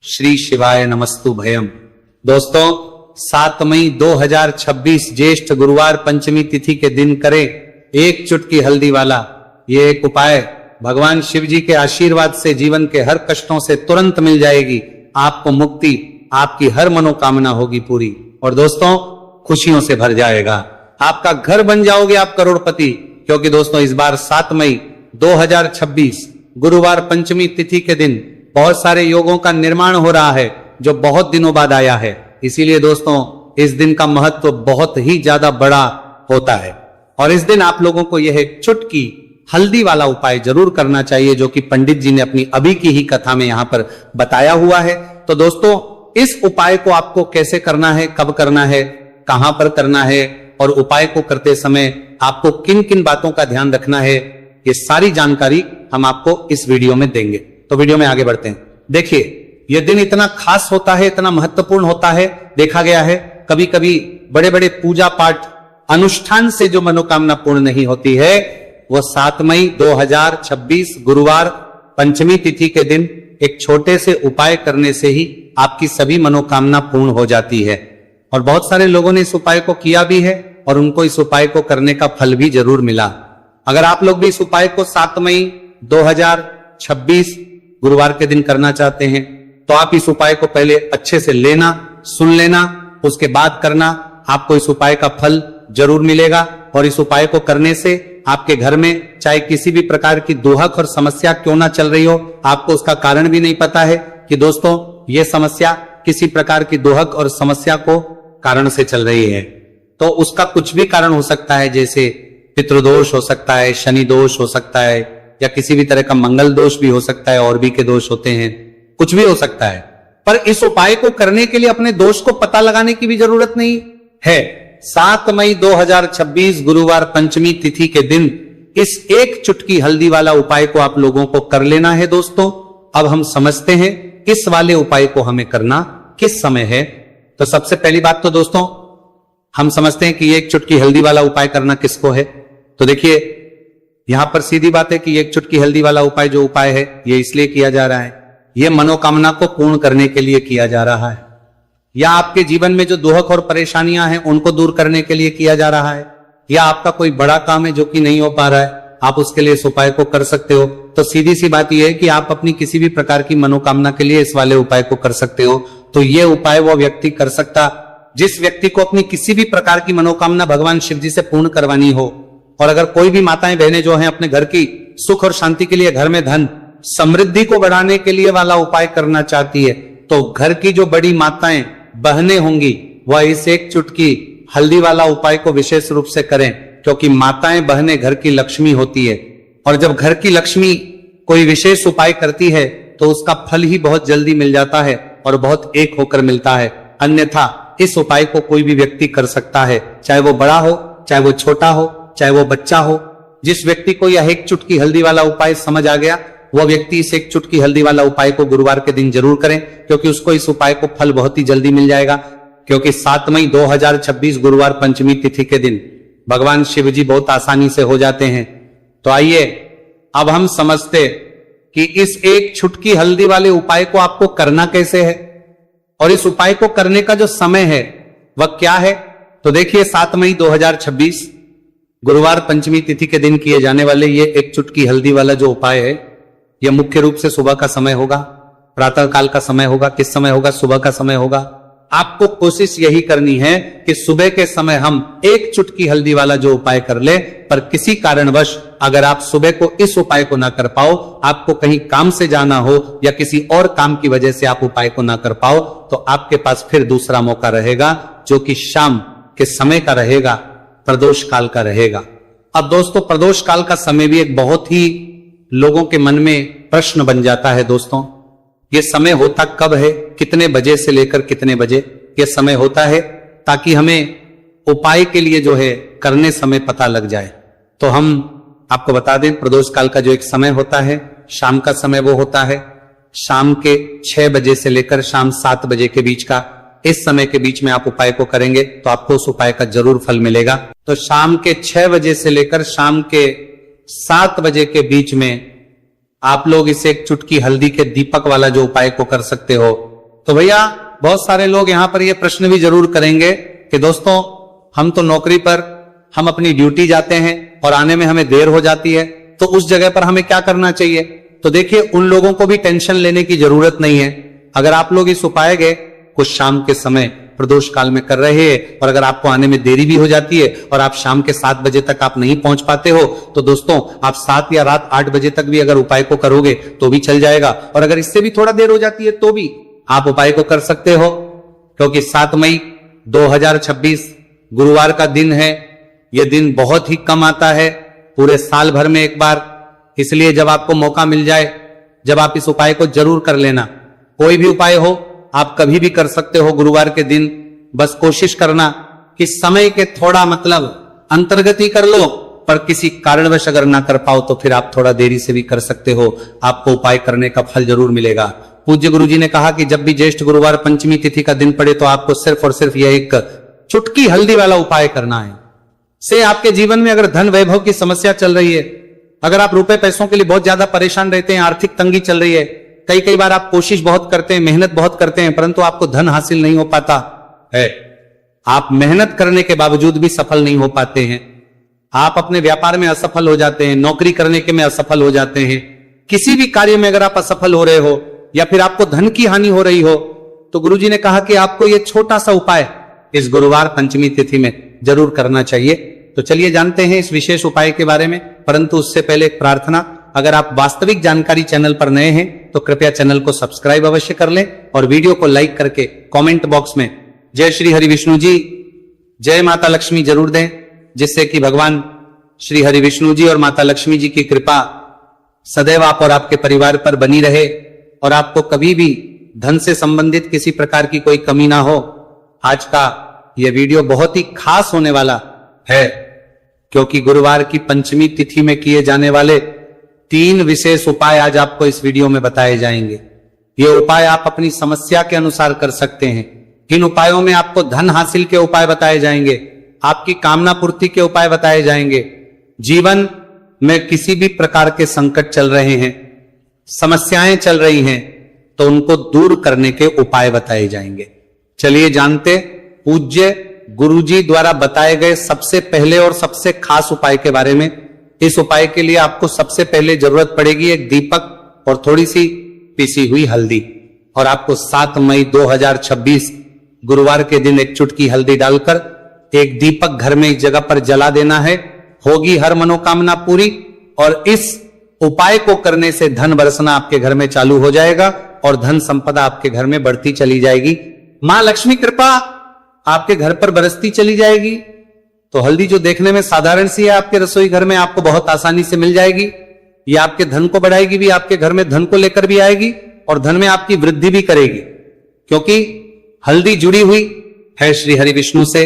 श्री शिवाय नमस्तु भयम। दोस्तों 7 मई 2026 ज्येष्ठ गुरुवार पंचमी तिथि के दिन करें एक चुटकी हल्दी वाला ये एक उपाय। भगवान शिव जी के आशीर्वाद से जीवन के हर कष्टों से तुरंत मिल जाएगी आपको मुक्ति, आपकी हर मनोकामना होगी पूरी और दोस्तों खुशियों से भर जाएगा। आपका घर बन जाओगे आप करोड़पति, क्योंकि दोस्तों इस बार 7 मई 2026 गुरुवार पंचमी तिथि के दिन बहुत सारे योगों का निर्माण हो रहा है जो बहुत दिनों बाद आया है। इसीलिए दोस्तों इस दिन का महत्व बहुत ही ज्यादा बड़ा होता है और इस दिन आप लोगों को यह चुटकी हल्दी वाला उपाय जरूर करना चाहिए जो कि पंडित जी ने अपनी अभी की ही कथा में यहां पर बताया हुआ है। तो दोस्तों इस उपाय को आपको कैसे करना है, कब करना है, कहां पर करना है और उपाय को करते समय आपको किन किन बातों का ध्यान रखना है, ये सारी जानकारी हम आपको इस वीडियो में देंगे। तो वीडियो में आगे बढ़ते हैं। देखिए यह दिन इतना खास होता है, इतना महत्वपूर्ण होता है। देखा गया है कभी कभी बड़े बड़े पूजा पाठ अनुष्ठान से जो मनोकामना पूर्ण नहीं होती है वो 7 मई 2026 गुरुवार पंचमी तिथि के दिन एक छोटे से उपाय करने से ही आपकी सभी मनोकामना पूर्ण हो जाती है। और बहुत सारे लोगों ने इस उपाय को किया भी है और उनको इस उपाय को करने का फल भी जरूर मिला। अगर आप लोग भी इस उपाय को 7 मई 2026 गुरुवार के दिन करना चाहते हैं तो आप इस उपाय को पहले अच्छे से लेना, सुन लेना, उसके बाद करना। आपको इस उपाय का फल जरूर मिलेगा और इस उपाय को करने से आपके घर में चाहे किसी भी प्रकार की दुहक और समस्या क्यों ना चल रही हो, आपको उसका कारण भी नहीं पता है कि दोस्तों ये समस्या किसी प्रकार की दुहक और समस्या को कारण से चल रही है। तो उसका कुछ भी कारण हो सकता है, जैसे पितृदोष हो सकता है, शनि दोष हो सकता है या किसी भी तरह का मंगल दोष भी हो सकता है, और भी के दोष होते हैं, कुछ भी हो सकता है। पर इस उपाय को करने के लिए अपने दोष को पता लगाने की भी जरूरत नहीं है। 7 मई 2026 गुरुवार पंचमी तिथि के दिन इस एक चुटकी हल्दी वाला उपाय को आप लोगों को कर लेना है। दोस्तों अब हम समझते हैं इस वाले उपाय को हमें करना किस समय है। तो सबसे पहली बात तो दोस्तों हम समझते हैं कि एक चुटकी हल्दी वाला उपाय करना किसको है। तो देखिए यहां पर सीधी बात है कि एक चुटकी हल्दी वाला उपाय जो उपाय है ये इसलिए किया जा रहा है, ये मनोकामना को पूर्ण करने के लिए किया जा रहा है, या आपके जीवन में जो दुहक और परेशानियां हैं उनको दूर करने के लिए किया जा रहा है, या आपका कोई बड़ा काम है जो कि नहीं हो पा रहा है, आप उसके लिए इस उपाय को कर सकते हो। तो सीधी सी बात यह है कि आप अपनी किसी भी प्रकार की मनोकामना के लिए इस वाले उपाय को कर सकते हो। तो ये उपाय वो व्यक्ति कर सकता जिस व्यक्ति को अपनी किसी भी प्रकार की मनोकामना भगवान शिव जी से पूर्ण करवानी हो। और अगर कोई भी माताएं बहनें जो हैं अपने घर की सुख और शांति के लिए, घर में धन समृद्धि को बढ़ाने के लिए वाला उपाय करना चाहती है, तो घर की जो बड़ी माताएं बहनें होंगी वह इस एक चुटकी हल्दी वाला उपाय को विशेष रूप से करें, क्योंकि माताएं बहनें घर की लक्ष्मी होती है और जब घर की लक्ष्मी कोई विशेष उपाय करती है तो उसका फल ही बहुत जल्दी मिल जाता है और बहुत एक होकर मिलता है। अन्यथा इस उपाय को कोई भी व्यक्ति कर सकता है, चाहे वो बड़ा हो, चाहे वो छोटा हो, चाहे वो बच्चा हो। जिस व्यक्ति को यह एक चुटकी हल्दी वाला उपाय समझ आ गया वह व्यक्ति इस एक चुटकी हल्दी वाला उपाय को गुरुवार के दिन जरूर करें, क्योंकि उसको इस उपाय को फल बहुत ही जल्दी मिल जाएगा। क्योंकि 7 मई 2026 गुरुवार पंचमी तिथि के दिन भगवान शिव जी बहुत आसानी से हो जाते हैं। तो आइए अब हम समझते कि इस एक चुटकी हल्दी वाले उपाय को आपको करना कैसे है और इस उपाय को करने का जो समय है वह क्या है। तो देखिए 7 मई 2026 गुरुवार पंचमी तिथि के दिन किए जाने वाले ये एक चुटकी हल्दी वाला जो उपाय है यह मुख्य रूप से सुबह का समय होगा, प्रातः काल का समय होगा। किस समय होगा? सुबह का समय होगा। आपको कोशिश यही करनी है कि सुबह के समय हम एक चुटकी हल्दी वाला जो उपाय कर ले। पर किसी कारणवश अगर आप सुबह को इस उपाय को ना कर पाओ, आपको कहीं काम से जाना हो या किसी और काम की वजह से आप उपाय को ना कर पाओ, तो आपके पास फिर दूसरा मौका रहेगा जो कि शाम के समय का रहेगा, प्रदोष काल का रहेगा। अब दोस्तों प्रदोष काल का समय भी एक बहुत ही लोगों के मन में प्रश्न बन जाता है। दोस्तों ये समय होता कब है, कितने बजे से लेकर कितने बजे ये समय होता है, ताकि हमें उपाय के लिए जो है करने समय पता लग जाए। तो हम आपको बता दें प्रदोष काल का जो एक समय होता है, शाम का समय वो होता है शाम के 6 बजे से लेकर शाम 7 बजे के बीच का। इस समय के बीच में आप उपाय को करेंगे तो आपको उस उपाय का जरूर फल मिलेगा। तो शाम के 6 बजे से लेकर शाम के 7 बजे के बीच में आप लोग इसे एक चुटकी हल्दी के दीपक वाला जो उपाय को कर सकते हो। तो भैया बहुत सारे लोग यहां पर ये प्रश्न भी जरूर करेंगे कि दोस्तों हम तो नौकरी पर हम अपनी ड्यूटी जाते हैं और आने में हमें देर हो जाती है, तो उस जगह पर हमें क्या करना चाहिए। तो देखिए उन लोगों को भी टेंशन लेने की जरूरत नहीं है। अगर आप लोग इस उपाय के कुछ शाम के समय प्रदोष काल में कर रहे हैं और अगर आपको आने में देरी भी हो जाती है और आप शाम के 7 बजे तक आप नहीं पहुंच पाते हो, तो दोस्तों आप 7 या रात 8 बजे तक भी अगर उपाय को करोगे तो भी चल जाएगा। और अगर इससे भी थोड़ा देर हो जाती है तो भी आप उपाय को कर सकते हो, क्योंकि 7 मई 2026 गुरुवार का दिन है। यह दिन बहुत ही कम आता है पूरे साल भर में एक बार, इसलिए जब आपको मौका मिल जाए, जब आप इस उपाय को जरूर कर लेना। कोई भी उपाय हो आप कभी भी कर सकते हो गुरुवार के दिन। बस कोशिश करना कि समय के थोड़ा मतलब अंतर्गत ही कर लो, पर किसी कारणवश अगर ना कर पाओ तो फिर आप थोड़ा देरी से भी कर सकते हो, आपको उपाय करने का फल जरूर मिलेगा। पूज्य गुरुजी ने कहा कि जब भी ज्येष्ठ गुरुवार पंचमी तिथि का दिन पड़े तो आपको सिर्फ और सिर्फ यह एक चुटकी हल्दी वाला उपाय करना है। से आपके जीवन में अगर धन वैभव की समस्या चल रही है, अगर आप रुपए पैसों के लिए बहुत ज्यादा परेशान रहते हैं, आर्थिक तंगी चल रही है, कई बार आप कोशिश बहुत करते हैं, मेहनत बहुत करते हैं, परंतु आपको धन हासिल नहीं हो पाता है, आप मेहनत करने के बावजूद भी सफल नहीं हो पाते हैं, आप अपने व्यापार में असफल हो जाते हैं, नौकरी करने के में असफल हो जाते हैं, किसी भी कार्य में अगर आप असफल हो रहे हो या फिर आपको धन की हानि हो रही हो, तो गुरुजी ने कहा कि आपको यह छोटा सा उपाय इस गुरुवार पंचमी तिथि में जरूर करना चाहिए। तो चलिए जानते हैं इस विशेष उपाय के बारे में, परंतु उससे पहले एक प्रार्थना। अगर आप वास्तविक जानकारी चैनल पर नए हैं तो कृपया चैनल को सब्सक्राइब अवश्य कर लें और वीडियो को लाइक करके कमेंट बॉक्स में जय श्री हरि विष्णु जी, जय माता लक्ष्मी जरूर दें, जिससे कि भगवान श्री हरि विष्णु जी और माता लक्ष्मी जी की कृपा सदैव आप और आपके परिवार पर बनी रहे और आपको कभी भी धन से संबंधित किसी प्रकार की कोई कमी ना हो। आज का यह वीडियो बहुत ही खास होने वाला है, क्योंकि गुरुवार की पंचमी तिथि में किए जाने वाले 3 विशेष उपाय आज आपको इस वीडियो में बताए जाएंगे। ये उपाय आप अपनी समस्या के अनुसार कर सकते हैं। इन उपायों में आपको धन हासिल के उपाय बताए जाएंगे, आपकी कामना पूर्ति के उपाय बताए जाएंगे, जीवन में किसी भी प्रकार के संकट चल रहे हैं, समस्याएं चल रही हैं, तो उनको दूर करने के उपाय बताए जाएंगे। चलिए जानते पूज्य गुरुजी द्वारा बताए गए सबसे पहले और सबसे खास उपाय के बारे में। इस उपाय के लिए आपको सबसे पहले जरूरत पड़ेगी एक दीपक और थोड़ी सी पिसी हुई हल्दी, और आपको 7 मई 2026 गुरुवार के दिन एक चुटकी हल्दी डालकर एक दीपक घर में एक जगह पर जला देना है। होगी हर मनोकामना पूरी, और इस उपाय को करने से धन बरसना आपके घर में चालू हो जाएगा और धन संपदा आपके घर में बढ़ती चली जाएगी। मां लक्ष्मी कृपा आपके घर पर बरसती चली जाएगी। तो हल्दी जो देखने में साधारण सी है, आपके रसोई घर में आपको बहुत आसानी से मिल जाएगी। ये आपके धन को बढ़ाएगी भी, आपके घर में धन को लेकर भी आएगी और धन में आपकी वृद्धि भी करेगी, क्योंकि हल्दी जुड़ी हुई है श्री हरि विष्णु से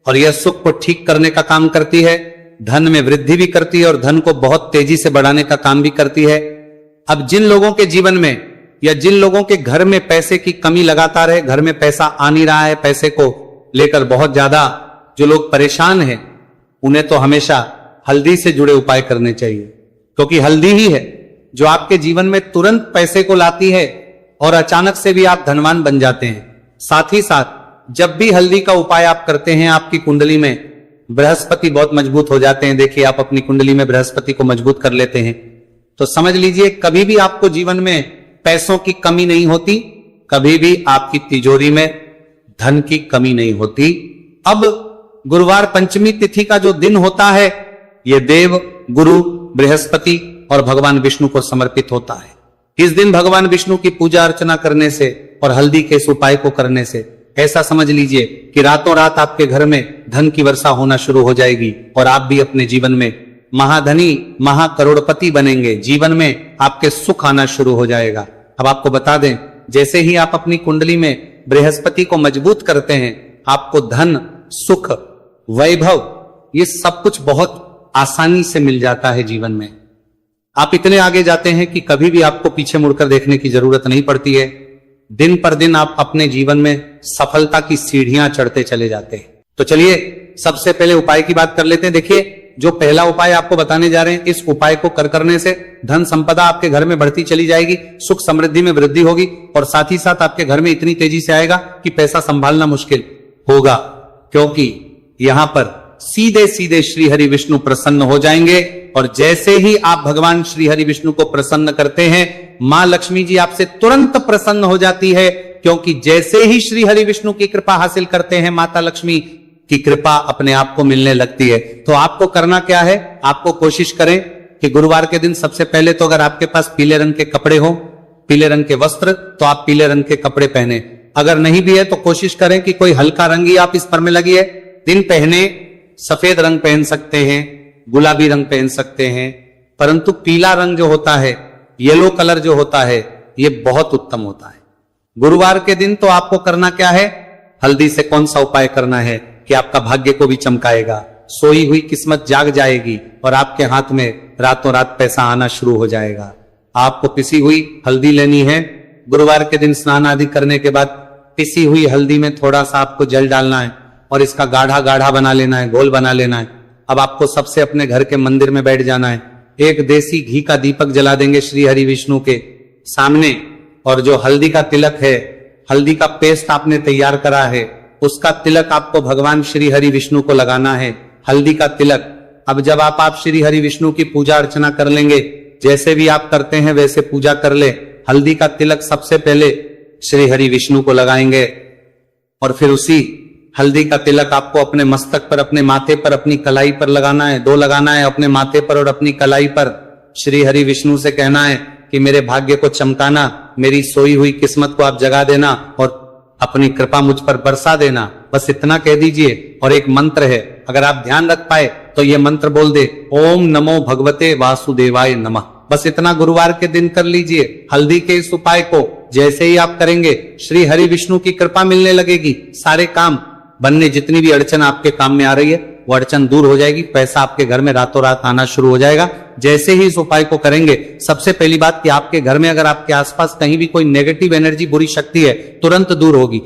और यह सुख को ठीक करने का काम करती है, धन में वृद्धि भी करती है और धन को बहुत तेजी से बढ़ाने का काम भी करती है। अब जिन लोगों के जीवन में या जिन लोगों के घर में पैसे की कमी लगातार है, घर में पैसा आ नहीं रहा है, पैसे को लेकर बहुत ज्यादा जो लोग परेशान हैं, उन्हें तो हमेशा हल्दी से जुड़े उपाय करने चाहिए, क्योंकि हल्दी ही है जो आपके जीवन में तुरंत पैसे को लाती है और अचानक से भी आप धनवान बन जाते हैं। साथ ही साथ जब भी हल्दी का उपाय आप करते हैं, आपकी कुंडली में बृहस्पति बहुत मजबूत हो जाते हैं। देखिए आप अपनी कुंडली में बृहस्पति को मजबूत कर लेते हैं तो समझ लीजिए कभी भी आपको जीवन में पैसों की कमी नहीं होती, कभी भी आपकी तिजोरी में धन की कमी नहीं होती। अब गुरुवार पंचमी तिथि का जो दिन होता है, यह देव, गुरु, बृहस्पति और भगवान विष्णु को समर्पित होता है। इस दिन भगवान विष्णु की पूजा अर्चना करने से और हल्दी के इस उपाय को करने से ऐसा समझ लीजिए कि रातों रात आपके घर में धन की वर्षा होना शुरू हो जाएगी और आप भी अपने जीवन में महाधनी, महाकरोड़पति बनेंगे। जीवन में आपके सुख आना शुरू हो जाएगा। अब आपको बता दें, जैसे ही आप अपनी कुंडली में बृहस्पति को मजबूत करते हैं, आपको धन, सुख, वैभव, ये सब कुछ बहुत आसानी से मिल जाता है जीवन में। आप इतने आगे जाते हैं कि कभी भी आपको पीछे मुड़कर देखने की जरूरत नहीं पड़ती है। दिन पर दिन आप अपने जीवन में सफलता की सीढ़ियां चढ़ते चले जाते हैं। तो चलिए सबसे पहले उपाय की बात कर लेते हैं। देखिए जो पहला उपाय आपको बताने जा रहे हैं, इस उपाय को करने से धन संपदा आपके घर में बढ़ती चली जाएगी, सुख समृद्धि में वृद्धि होगी और साथ ही साथ आपके घर में इतनी तेजी से आएगा कि पैसा संभालना मुश्किल होगा, क्योंकि यहां पर सीधे सीधे श्री हरि विष्णु प्रसन्न हो जाएंगे। और जैसे ही आप भगवान श्री हरि विष्णु को प्रसन्न करते हैं, मां लक्ष्मी जी आपसे तुरंत प्रसन्न हो जाती है, क्योंकि जैसे ही श्री हरि विष्णु की कृपा हासिल करते हैं, माता लक्ष्मी की कृपा अपने आप को मिलने लगती है। तो आपको करना क्या है, आपको कोशिश करें कि गुरुवार के दिन सबसे पहले तो अगर आपके पास पीले रंग के कपड़े हो, पीले रंग के वस्त्र, तो आप पीले रंग के कपड़े पहने। अगर नहीं भी है तो कोशिश करें कि कोई हल्का रंग ही आप इस पर में लगी है। दिन पहने सफेद रंग पहन सकते हैं, गुलाबी रंग पहन सकते हैं, परंतु पीला रंग जो होता है, येलो कलर जो होता है, ये बहुत उत्तम होता है। गुरुवार के दिन तो आपको करना क्या है, हल्दी से कौन सा उपाय करना है कि आपका भाग्य को भी चमकाएगा, सोई हुई किस्मत जाग जाएगी और आपके हाथ में रातों रात पैसा आना शुरू हो जाएगा। आपको पिसी हुई हल्दी लेनी है। गुरुवार के दिन स्नान आदि करने के बाद पिसी हुई हल्दी में थोड़ा सा आपको जल डालना है और इसका गाढ़ा गाढ़ा बना लेना है, घोल बना लेना है। अब आपको सबसे अपने घर के मंदिर में बैठ जाना है, एक देसी घी का दीपक जला देंगे श्री हरि विष्णु के सामने, और जो हल्दी का तिलक है, हल्दी का पेस्ट आपने तैयार करा है, उसका तिलक आपको भगवान श्री हरि विष्णु को लगाना है, हल्दी का तिलक। अब जब आप श्री हरि विष्णु की पूजा अर्चना कर लेंगे, जैसे भी आप करते हैं वैसे पूजा कर ले, हल्दी का तिलक सबसे पहले श्री हरि विष्णु को लगाएंगे और फिर उसी हल्दी का तिलक आपको अपने मस्तक पर, अपने माथे पर, अपनी कलाई पर लगाना है। दो लगाना है, अपने माथे पर और अपनी कलाई पर। श्री हरि विष्णु से कहना है कि मेरे भाग्य को चमकाना, मेरी सोई हुई किस्मत को आप जगा देना और अपनी कृपा मुझ पर बरसा देना। बस इतना कह दीजिए। और एक मंत्र है, अगर आप ध्यान रख पाए तो ये मंत्र बोल दे, ओम नमो भगवते वासुदेवाय नमः। बस इतना गुरुवार के दिन कर लीजिए। हल्दी के इस उपाय को जैसे ही आप करेंगे, श्री हरि विष्णु की कृपा मिलने लगेगी, सारे काम बनने, जितनी भी अड़चन आपके काम में आ रही है वो अड़चन दूर हो जाएगी, पैसा आपके घर में रातों रात आना शुरू हो जाएगा। जैसे ही इस उपाय को करेंगे, सबसे पहली बात कि आपके घर में अगर आपके आसपास कहीं भी कोई नेगेटिव एनर्जी, बुरी शक्ति है, तुरंत दूर होगी।